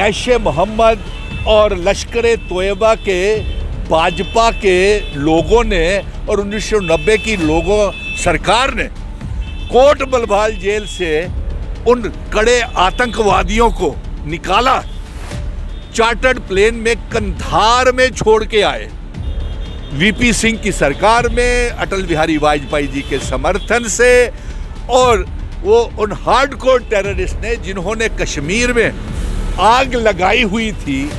जैश ए मोहम्मद और लश्कर तोयबा के भाजपा के लोगों ने और 1990 की लोगों सरकार ने कोट बलवाल जेल से उन कड़े आतंकवादियों को निकाला, चार्टर्ड प्लेन में कंधार में छोड़ के आए। वीपी सिंह की सरकार में अटल बिहारी वाजपेयी जी के समर्थन से, और वो उन हार्डकोर टेररिस्ट ने जिन्होंने कश्मीर में आग लगाई हुई थी,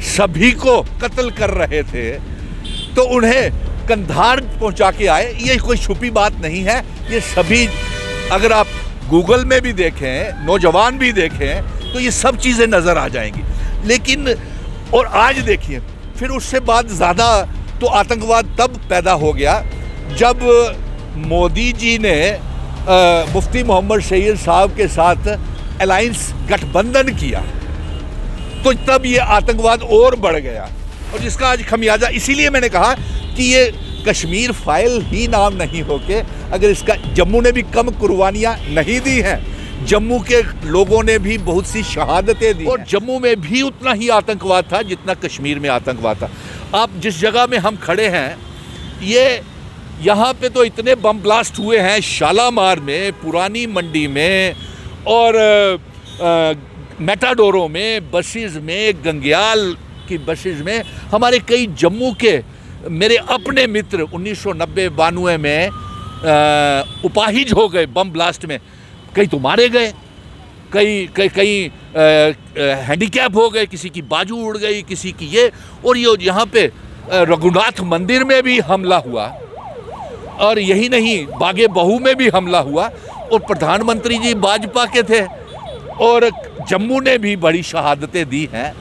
सभी को कत्ल कर रहे थे, तो उन्हें कंधार पहुंचा के आए। ये कोई छुपी बात नहीं है, ये सभी अगर आप गूगल में भी देखें, नौजवान भी देखें, तो ये सब चीज़ें नज़र आ जाएंगी। लेकिन और आज देखिए, फिर उससे बाद ज़्यादा तो आतंकवाद तब पैदा हो गया जब मोदी जी ने मुफ्ती मोहम्मद शहीद साहब के साथ अलायंस गठबंधन किया, तो तब ये आतंकवाद और बढ़ गया, और जिसका आज खमियाजा, इसीलिए मैंने कहा कि ये कश्मीर फाइल ही नाम नहीं होके, अगर इसका जम्मू ने भी कम कुर्बानियाँ नहीं दी हैं, जम्मू के लोगों ने भी बहुत सी शहादतें दी, और जम्मू में भी उतना ही आतंकवाद था जितना कश्मीर में आतंकवाद था। आप जिस जगह में हम खड़े हैं, ये यहाँ पे तो इतने बम ब्लास्ट हुए हैं, शालामार में, पुरानी मंडी में, और मेटाडोरों में, बसेस में, गंगयाल की बसेस में। हमारे कई जम्मू के मेरे अपने मित्र 1990-92 में उपाहिज हो गए बम ब्लास्ट में, कई तो मारे गए, कई हैंडीकैप हो गए, किसी की बाजू उड़ गई, किसी की ये, और ये यहाँ पे रघुनाथ मंदिर में भी हमला हुआ, और यही नहीं, बागे बहू में भी हमला हुआ, और प्रधानमंत्री जी भाजपा के थे, और जम्मू ने भी बड़ी शहादतें दी हैं,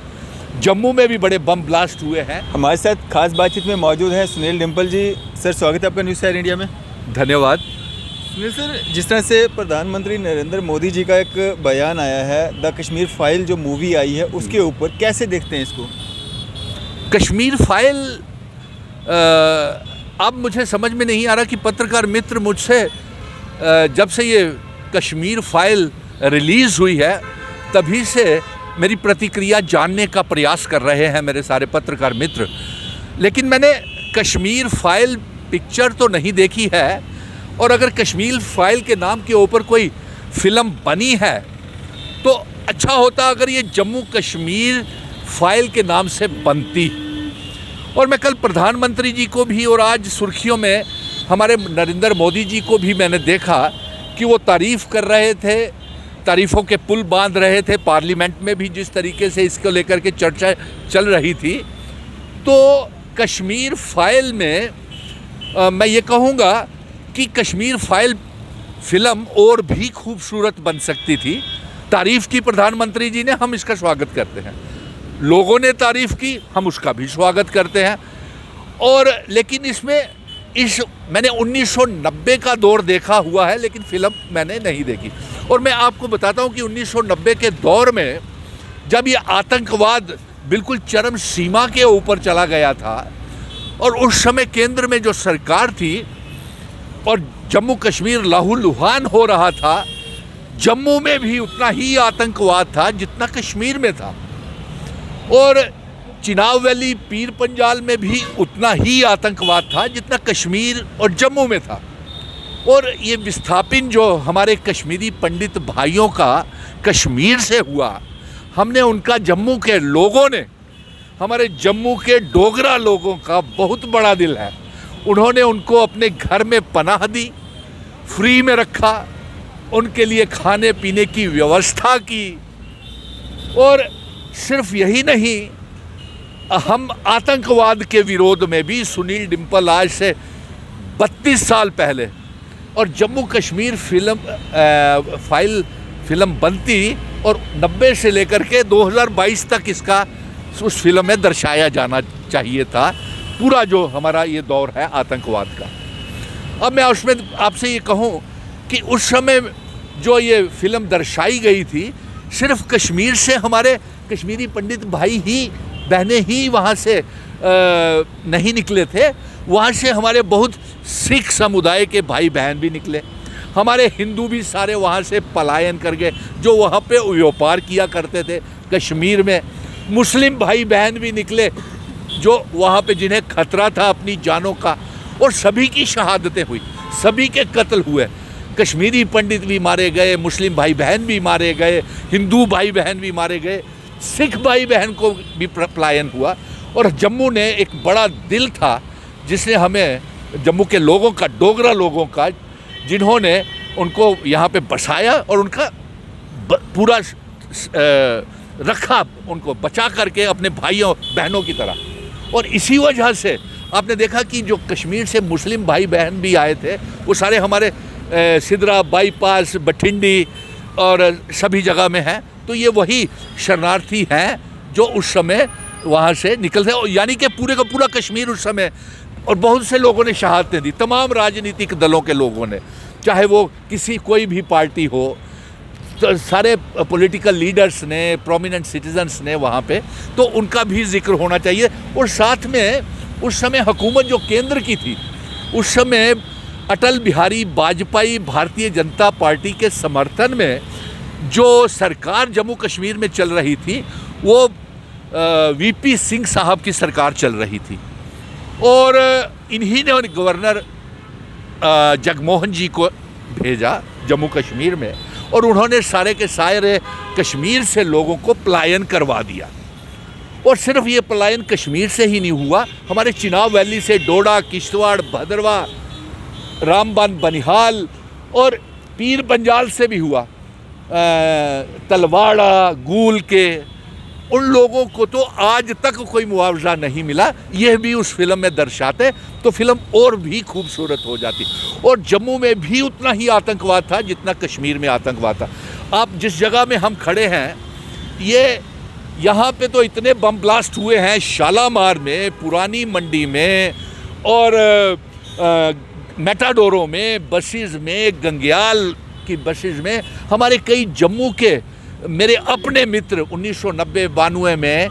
जम्मू में भी बड़े बम ब्लास्ट हुए हैं। हमारे साथ खास बातचीत में मौजूद हैं सुनील डिम्पल जी। सर, स्वागत है आपका न्यूज़ एयर इंडिया में। धन्यवाद। सुनील सर, जिस तरह से प्रधानमंत्री नरेंद्र मोदी जी का एक बयान आया है, द कश्मीर फाइल जो मूवी आई है उसके ऊपर, कैसे देखते हैं इसको? कश्मीर फाइल अब मुझे समझ में नहीं आ रहा कि पत्रकार मित्र मुझसे जब से ये कश्मीर फाइल रिलीज़ हुई है तभी से मेरी प्रतिक्रिया जानने का प्रयास कर रहे हैं मेरे सारे पत्रकार मित्र, लेकिन मैंने कश्मीर फाइल पिक्चर तो नहीं देखी है, और अगर कश्मीर फाइल के नाम के ऊपर कोई फिल्म बनी है तो अच्छा होता अगर ये जम्मू कश्मीर फाइल के नाम से बनती। और मैं कल प्रधानमंत्री जी को भी और आज सुर्खियों में हमारे नरेंद्र मोदी जी को भी मैंने देखा कि वो तारीफ़ कर रहे थे, तारीफ़ों के पुल बांध रहे थे। पार्लियामेंट में भी जिस तरीके से इसको लेकर के चर्चा चल रही थी, तो कश्मीर फाइल में मैं ये कहूँगा कि कश्मीर फाइल फिल्म और भी खूबसूरत बन सकती थी। तारीफ़ की प्रधानमंत्री जी ने, हम इसका स्वागत करते हैं, लोगों ने तारीफ़ की, हम उसका भी स्वागत करते हैं। और लेकिन इसमें मैंने 1990 का दौर देखा हुआ है, लेकिन फिल्म मैंने नहीं देखी। और मैं आपको बताता हूँ कि 1990 के दौर में जब ये आतंकवाद बिल्कुल चरम सीमा के ऊपर चला गया था, और उस समय केंद्र में जो सरकार थी और जम्मू कश्मीर लहूलुहान हो रहा था, जम्मू में भी उतना ही आतंकवाद था जितना कश्मीर में था, और चिनाब वैली, पीर पंजाल में भी उतना ही आतंकवाद था जितना कश्मीर और जम्मू में था। और ये विस्थापन जो हमारे कश्मीरी पंडित भाइयों का कश्मीर से हुआ, हमने उनका, जम्मू के लोगों ने, हमारे जम्मू के डोगरा लोगों का बहुत बड़ा दिल है, उन्होंने उनको अपने घर में पनाह दी, फ्री में रखा, उनके लिए खाने पीने की व्यवस्था की। और सिर्फ यही नहीं, हम आतंकवाद के विरोध में भी, सुनील डिम्पल आज से 32 साल पहले, और जम्मू कश्मीर फाइल फिल्म बनती, और 90 से लेकर के 2022 तक इसका उस फिल्म में दर्शाया जाना चाहिए था, पूरा जो हमारा ये दौर है आतंकवाद का। अब मैं उसमें आपसे ये कहूँ कि उस समय जो ये फिल्म दर्शाई गई थी, सिर्फ कश्मीर से हमारे कश्मीरी पंडित भाई ही, बहनें ही वहाँ से नहीं निकले थे, वहाँ से हमारे बहुत सिख समुदाय के भाई बहन भी निकले, हमारे हिंदू भी सारे वहाँ से पलायन कर गए, जो वहाँ पे व्यापार किया करते थे कश्मीर में। मुस्लिम भाई बहन भी निकले जो वहाँ पे जिन्हें खतरा था अपनी जानों का, और सभी की शहादतें हुई, सभी के कत्ल हुए। कश्मीरी पंडित भी मारे गए, मुस्लिम भाई बहन भी मारे गए, हिंदू भाई बहन भी मारे गए, सिख भाई बहन को भी पलायन हुआ। और जम्मू ने एक बड़ा दिल था जिसने हमें, जम्मू के लोगों का, डोगरा लोगों का, जिन्होंने उनको यहाँ पे बसाया और उनका पूरा रखा, उनको बचा करके अपने भाइयों बहनों की तरह। और इसी वजह से आपने देखा कि जो कश्मीर से मुस्लिम भाई बहन भी आए थे वो सारे हमारे सिदरा, बाईपास, बठिंडी और सभी जगह में हैं। तो ये वही शरणार्थी हैं जो उस समय वहाँ से निकलते, यानी कि पूरे का पूरा कश्मीर उस समय, और बहुत से लोगों ने शहादतें दी, तमाम राजनीतिक दलों के लोगों ने, चाहे वो कोई भी पार्टी हो, तो सारे पॉलिटिकल लीडर्स ने, प्रोमिनेंट सिटीजन्स ने वहाँ पे, तो उनका भी जिक्र होना चाहिए। और साथ में उस समय हुकूमत जो केंद्र की थी, उस समय अटल बिहारी वाजपेयी भारतीय जनता पार्टी के समर्थन में जो सरकार जम्मू कश्मीर में चल रही थी वो वीपी सिंह साहब की सरकार चल रही थी। और इन्हीं ने गवर्नर जगमोहन जी को भेजा जम्मू कश्मीर में, और उन्होंने सारे के सारे कश्मीर से लोगों को पलायन करवा दिया। और सिर्फ ये पलायन कश्मीर से ही नहीं हुआ, हमारे चिनाब वैली से डोडा, किश्तवाड़, भदरवा, रामबन, बनिहाल और पीर पंजाल से भी हुआ, तलवाड़ा, गूल के, उन लोगों को तो आज तक कोई मुआवजा नहीं मिला। यह भी उस फिल्म में दर्शाते तो फिल्म और भी खूबसूरत हो जाती। और जम्मू में भी उतना ही आतंकवाद था जितना कश्मीर में आतंकवाद था। आप जिस जगह में हम खड़े हैं, ये यहाँ पे तो इतने बम ब्लास्ट हुए हैं, शालामार में, पुरानी मंडी में, और मेटाडोरों में, बसेस में, गंगयाल की बसेस में। हमारे कई जम्मू के मेरे अपने मित्र 1990-92 में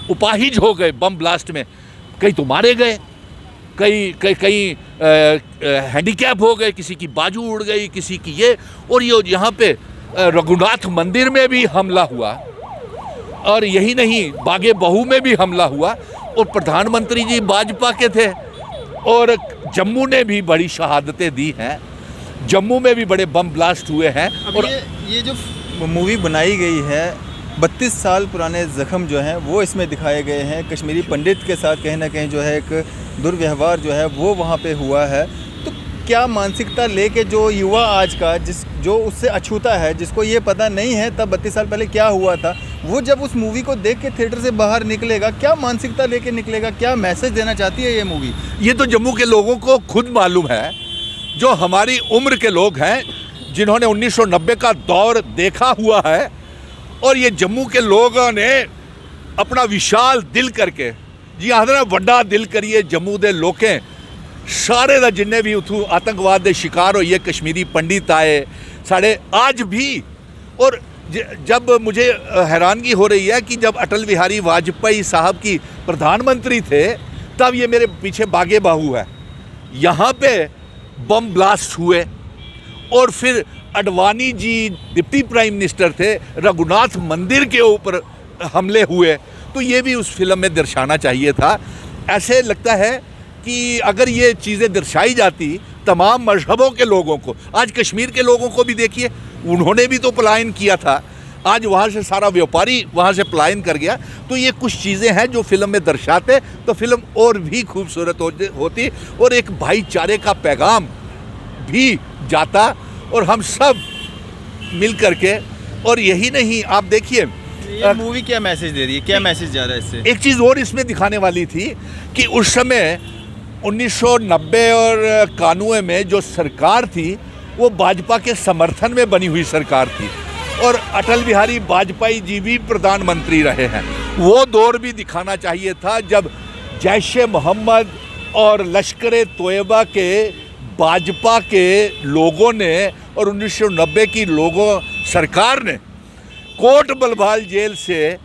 उपाहिज हो गए बम ब्लास्ट में, कई तो मारे गए, कई हैंडीकैप हो गए, किसी की बाजू उड़ गई, किसी की ये। और ये यहाँ पे रघुनाथ मंदिर में भी हमला हुआ, और यही नहीं, बागे बहू में भी हमला हुआ, और प्रधानमंत्री जी भाजपा के थे। और जम्मू ने भी बड़ी शहादतें दी हैं, जम्मू में भी बड़े बम ब्लास्ट हुए हैं। और ये जो मूवी बनाई गई है, 32 साल पुराने ज़ख्म जो हैं वो इसमें दिखाए गए हैं। कश्मीरी पंडित के साथ कहीं ना कहीं जो है एक दुर्व्यवहार जो है वो वहाँ पे हुआ है। तो क्या मानसिकता लेके जो युवा आज का, जो उससे अछूता है, जिसको ये पता नहीं है तब 32 साल पहले क्या हुआ था, वो जब उस मूवी को देख के थिएटर से बाहर निकलेगा, क्या मानसिकता लेके निकलेगा, क्या मैसेज देना चाहती है ये मूवी? ये तो जम्मू के लोगों को खुद मालूम है, जो हमारी उम्र के लोग हैं, जिन्होंने 1990 का दौर देखा हुआ है। और ये जम्मू के लोगों ने अपना विशाल दिल करके, जी आखदे वड्डा दिल करिए जम्मू दे लोकें, सारे दा जिन्ने भी उथू आतंकवाद के शिकार होइए कश्मीरी पंडित आए साढ़े आज भी। और जब मुझे हैरानगी हो रही है कि जब अटल बिहारी वाजपेयी साहब की प्रधानमंत्री थे, तब ये मेरे पीछे बागे बाहू है, यहाँ पे बम ब्लास्ट हुए। और फिर Advani ji deputy prime minister थे, रघुनाथ मंदिर के ऊपर हमले हुए। तो ये भी उस फिल्म में दर्शाना चाहिए था। ऐसे लगता है कि अगर ये चीज़ें दर्शाई जाती तमाम मजहबों के लोगों को, आज कश्मीर के लोगों को भी देखिए, उन्होंने भी तो पलायन किया था, आज वहाँ से सारा व्यापारी वहाँ से पलायन कर गया। तो ये कुछ चीज़ें हैं जो फिल्म में दर्शाते तो फिल्म और भी खूबसूरत होती, और एक भाईचारे का पैगाम भी जाता, और हम सब मिल करके। और यही नहीं, आप देखिए ये मूवी क्या मैसेज दे रही है, क्या मैसेज जा रहा है इससे? एक चीज़ और इसमें दिखाने वाली थी कि उस समय 1990 और 91 में जो सरकार थी वो भाजपा के समर्थन में बनी हुई सरकार थी, और अटल बिहारी वाजपेयी जी भी प्रधानमंत्री रहे हैं। वो दौर भी दिखाना चाहिए था जब जैश-ए-मोहम्मद और लश्कर-ए-तोयबा के भाजपा के लोगों ने और 1990 की सरकार ने कोट बलवाल जेल से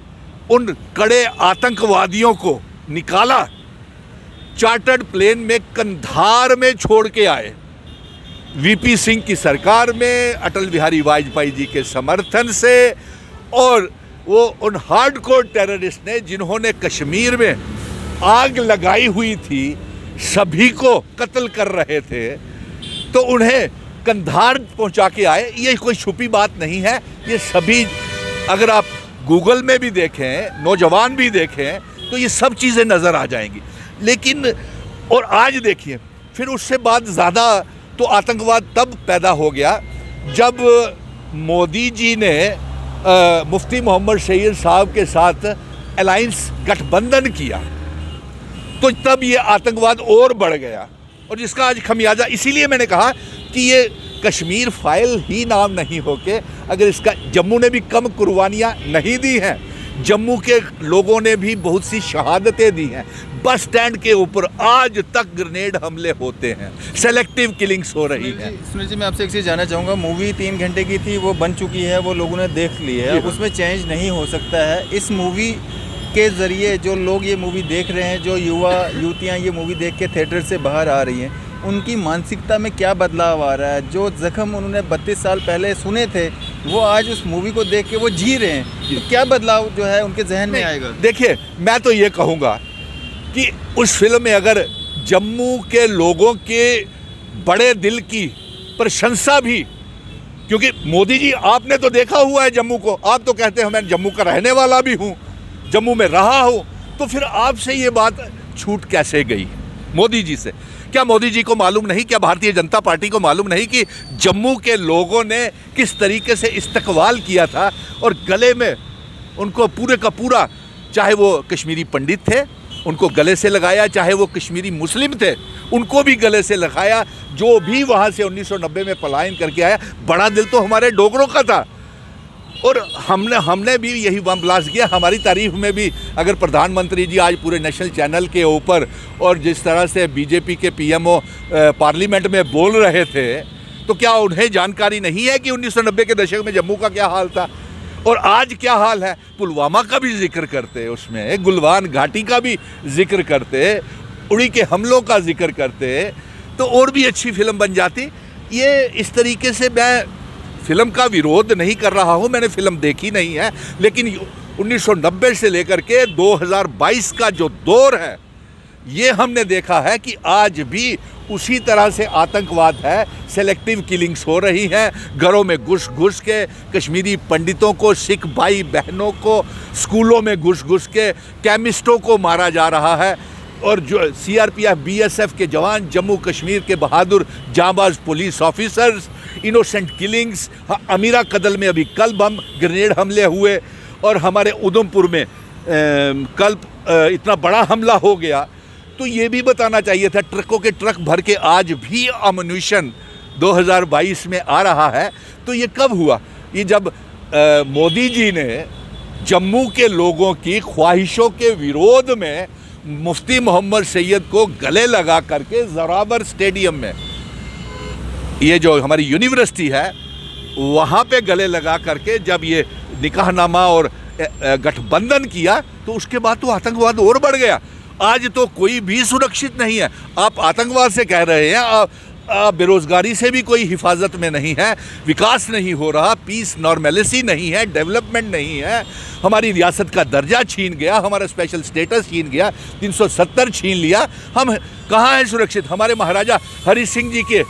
उन कड़े आतंकवादियों को निकाला, चार्टर्ड प्लेन में कंधार में छोड़ के आए। वीपी सिंह की सरकार में, अटल बिहारी वाजपेयी जी के समर्थन से, और वो उन हार्डकोर टेररिस्ट ने जिन्होंने कश्मीर में आग लगाई हुई थी, सभी को कत्ल कर रहे थे, तो उन्हें कंधार पहुंचा के आए। ये कोई छुपी बात नहीं है, ये सभी अगर आप गूगल में भी देखें, नौजवान भी देखें, तो ये सब चीज़ें नज़र आ जाएंगी। लेकिन और आज देखिए, फिर उससे बाद ज़्यादा तो आतंकवाद तब पैदा हो गया जब मोदी जी ने मुफ्ती मोहम्मद सईद साहब के साथ अलायंस गठबंधन किया, तो तब ये आतंकवाद और बढ़ गया, और जिसका आज खमियाजा, इसीलिए मैंने कहा कि ये कश्मीर फाइल ही नाम नहीं होके, अगर इसका जम्मू ने भी कम कुर्बानियाँ नहीं दी हैं, जम्मू के लोगों ने भी बहुत सी शहादतें दी हैं। बस स्टैंड के ऊपर आज तक ग्रेनेड हमले होते हैं, सेलेक्टिव किलिंग्स हो रही हैं। सुनील जी, मैं आपसे एक चीज़ जानना चाहूँगा, मूवी 3 घंटे की थी, वो बन चुकी है, वो लोगों ने देख ली है, अब उसमें चेंज नहीं हो सकता है। इस मूवी के ज़रिए जो लोग ये मूवी देख रहे हैं, जो युवतियाँ ये मूवी देख के थिएटर से बाहर आ रही हैं, उनकी मानसिकता में क्या बदलाव आ रहा है? जो ज़ख्म उन्होंने 32 साल पहले सुने थे, वो आज उस मूवी को देख के वो जी रहे हैं, तो क्या बदलाव जो है उनके जहन में आएगा? देखिए, मैं तो ये कहूँगा कि उस फिल्म में अगर जम्मू के लोगों के बड़े दिल की प्रशंसा भी, क्योंकि मोदी जी आपने तो देखा हुआ है जम्मू को, आप तो कहते हैं मैं जम्मू का रहने वाला भी हूँ, जम्मू में रहा हूँ, तो फिर आपसे ये बात छूट कैसे गई मोदी जी से? क्या मोदी जी को मालूम नहीं, क्या भारतीय जनता पार्टी को मालूम नहीं कि जम्मू के लोगों ने किस तरीके से इस्तकबाल किया था, और गले में उनको पूरे का पूरा, चाहे वो कश्मीरी पंडित थे उनको गले से लगाया, चाहे वो कश्मीरी मुस्लिम थे उनको भी गले से लगाया, जो भी वहाँ से 1990 में पलायन करके आया। बड़ा दिल तो हमारे डोगरों का था, और हमने भी यही बम ब्लास्ट किया। हमारी तारीफ में भी अगर प्रधानमंत्री जी आज पूरे नेशनल चैनल के ऊपर, और जिस तरह से बीजेपी के पीएमओ पार्लियामेंट में बोल रहे थे, तो क्या उन्हें जानकारी नहीं है कि 1990 के दशक में जम्मू का क्या हाल था और आज क्या हाल है? पुलवामा का भी जिक्र करते, उसमें गुलवान घाटी का भी जिक्र करते, उड़ी के हमलों का जिक्र करते, तो और भी अच्छी फिल्म बन जाती। ये इस तरीके से, मैं फिल्म का विरोध नहीं कर रहा हूँ, मैंने फिल्म देखी नहीं है, लेकिन 1990 से लेकर के 2022 का जो दौर है, ये हमने देखा है कि आज भी उसी तरह से आतंकवाद है, सेलेक्टिव किलिंग्स हो रही हैं, घरों में घुस घुस के कश्मीरी पंडितों को, सिख भाई बहनों को, स्कूलों में घुस घुस के केमिस्टों को मारा जा रहा है, और जो सीआरपीएफ बीएसएफ के जवान, जम्मू कश्मीर के बहादुर जांबाज पुलिस ऑफिसर्स, इनोसेंट किलिंग्स। अमीरा कदल में अभी कल बम ग्रेनेड हमले हुए, और हमारे उधमपुर में कल इतना बड़ा हमला हो गया। तो ये भी बताना चाहिए था, ट्रकों के ट्रक भर के आज भी अम्यूनिशन 2022 में आ रहा है। तो ये कब हुआ? ये जब मोदी जी ने जम्मू के लोगों की ख्वाहिशों के विरोध में मुफ्ती मोहम्मद सईद को गले लगा करके ज़ोरावर स्टेडियम में, ये जो हमारी यूनिवर्सिटी है, वहाँ पे गले लगा करके जब ये निकाहनामा और गठबंधन किया, तो उसके बाद तो आतंकवाद और बढ़ गया। आज तो कोई भी सुरक्षित नहीं है। आप आतंकवाद से कह रहे हैं, बेरोजगारी से भी कोई हिफाजत में नहीं है, विकास नहीं हो रहा, पीस नॉर्मेलिसी नहीं है, डेवलपमेंट नहीं है, हमारी रियासत का दर्जा छीन गया, हमारा स्पेशल स्टेटस छीन गया, 370 छीन लिया। हम कहाँ हैं सुरक्षित? हमारे महाराजा हरि सिंह जी के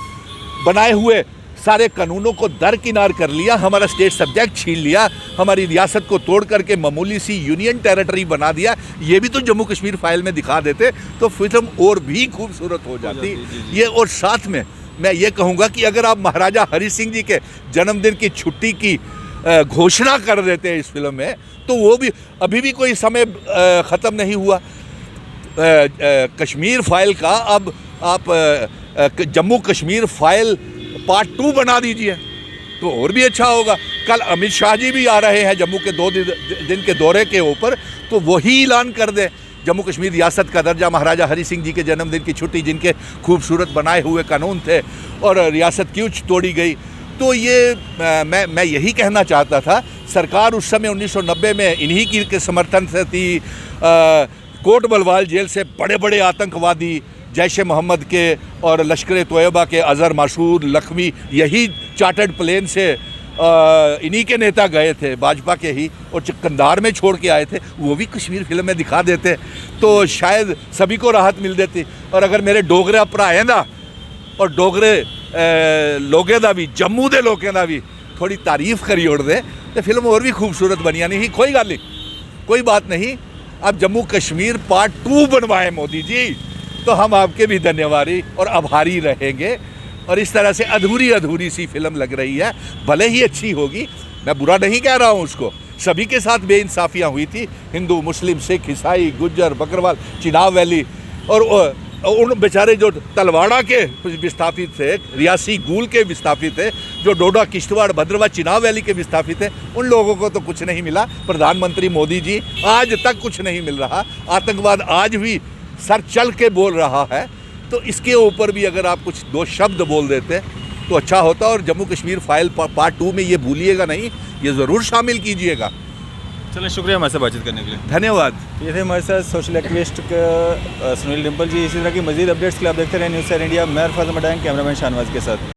बनाए हुए सारे कानूनों को दरकिनार कर लिया, हमारा स्टेट सब्जेक्ट छीन लिया, हमारी रियासत को तोड़ करके मामूली सी यूनियन टेरिटरी बना दिया। ये भी तो जम्मू कश्मीर फाइल में दिखा देते तो फिल्म और भी खूबसूरत हो जाती। ये, और साथ में मैं ये कहूँगा कि अगर आप महाराजा हरि सिंह जी के जन्मदिन की छुट्टी की घोषणा कर देते हैं इस फिल्म में, तो वो भी अभी भी कोई समय ख़त्म नहीं हुआ कश्मीर फाइल का। अब आप जम्मू कश्मीर फाइल पार्ट 2 बना दीजिए तो और भी अच्छा होगा। कल अमित शाह जी भी आ रहे हैं जम्मू के 2 दिन के दौरे के ऊपर, तो वही ऐलान कर दें जम्मू कश्मीर रियासत का दर्जा, महाराजा हरि सिंह जी के जन्मदिन की छुट्टी, जिनके खूबसूरत बनाए हुए कानून थे और रियासत क्यों तोड़ी गई। तो ये मैं यही कहना चाहता था। सरकार उस समय 1990 में इन्हीं की के समर्थन से थी। कोट बलवाल जेल से बड़े बड़े आतंकवादी जैश ए मोहम्मद के और लश्कर ए तोयबा के अज़हर मासूद लखवी, यही चार्टर्ड प्लेन से इन्हीं के नेता गए थे, भाजपा के ही, और कंधार में छोड़ के आए थे, वो भी कश्मीर फिल्म में दिखा देते तो शायद सभी को राहत मिल देती। और अगर मेरे डोगरे भरा है ना, और डोगरे लोगों का भी, जम्मू के लोगों का भी थोड़ी तारीफ करी ओढ़ दे तो फिल्म और भी खूबसूरत बनिया नहीं। कोई गल नहीं, कोई बात नहीं। अब जम्मू कश्मीर पार्ट 2 बनवाए मोदी जी, तो हम आपके भी धन्यवादी और आभारी रहेंगे। और इस तरह से अधूरी सी फिल्म लग रही है, भले ही अच्छी होगी, मैं बुरा नहीं कह रहा हूँ उसको। सभी के साथ बेइंसाफियाँ हुई थी, हिंदू, मुस्लिम, सिख, ईसाई, गुज्जर, बकरवाल, चिनाब वैली, और उन बेचारे जो तलवाड़ा के विस्थापित थे, रियासी गूल के विस्थापित थे, जो डोडा, किश्तवाड़, भद्रवाह, चिनाब वैली के विस्थापित थे, उन लोगों को तो कुछ नहीं मिला। प्रधानमंत्री मोदी जी आज तक कुछ नहीं मिल रहा। आतंकवाद आज भी सर चल के बोल रहा है। तो इसके ऊपर भी अगर आप कुछ 2 शब्द बोल देते तो अच्छा होता। और जम्मू कश्मीर फाइल पार्ट 2 में ये भूलिएगा नहीं, ये ज़रूर शामिल कीजिएगा। चलिए, शुक्रिया हमारे साथ बातचीत करने के लिए। धन्यवाद। ये थे हमारे साथ सोशल एक्टिविस्ट सुनील डिम्पल जी। इसी तरह की मजीद अपडेट्स के लिए आप देखते रहे न्यूज़ 7 इंडिया। मैं अरफाज मडांग, कैमरामैन शाहनवाज के साथ।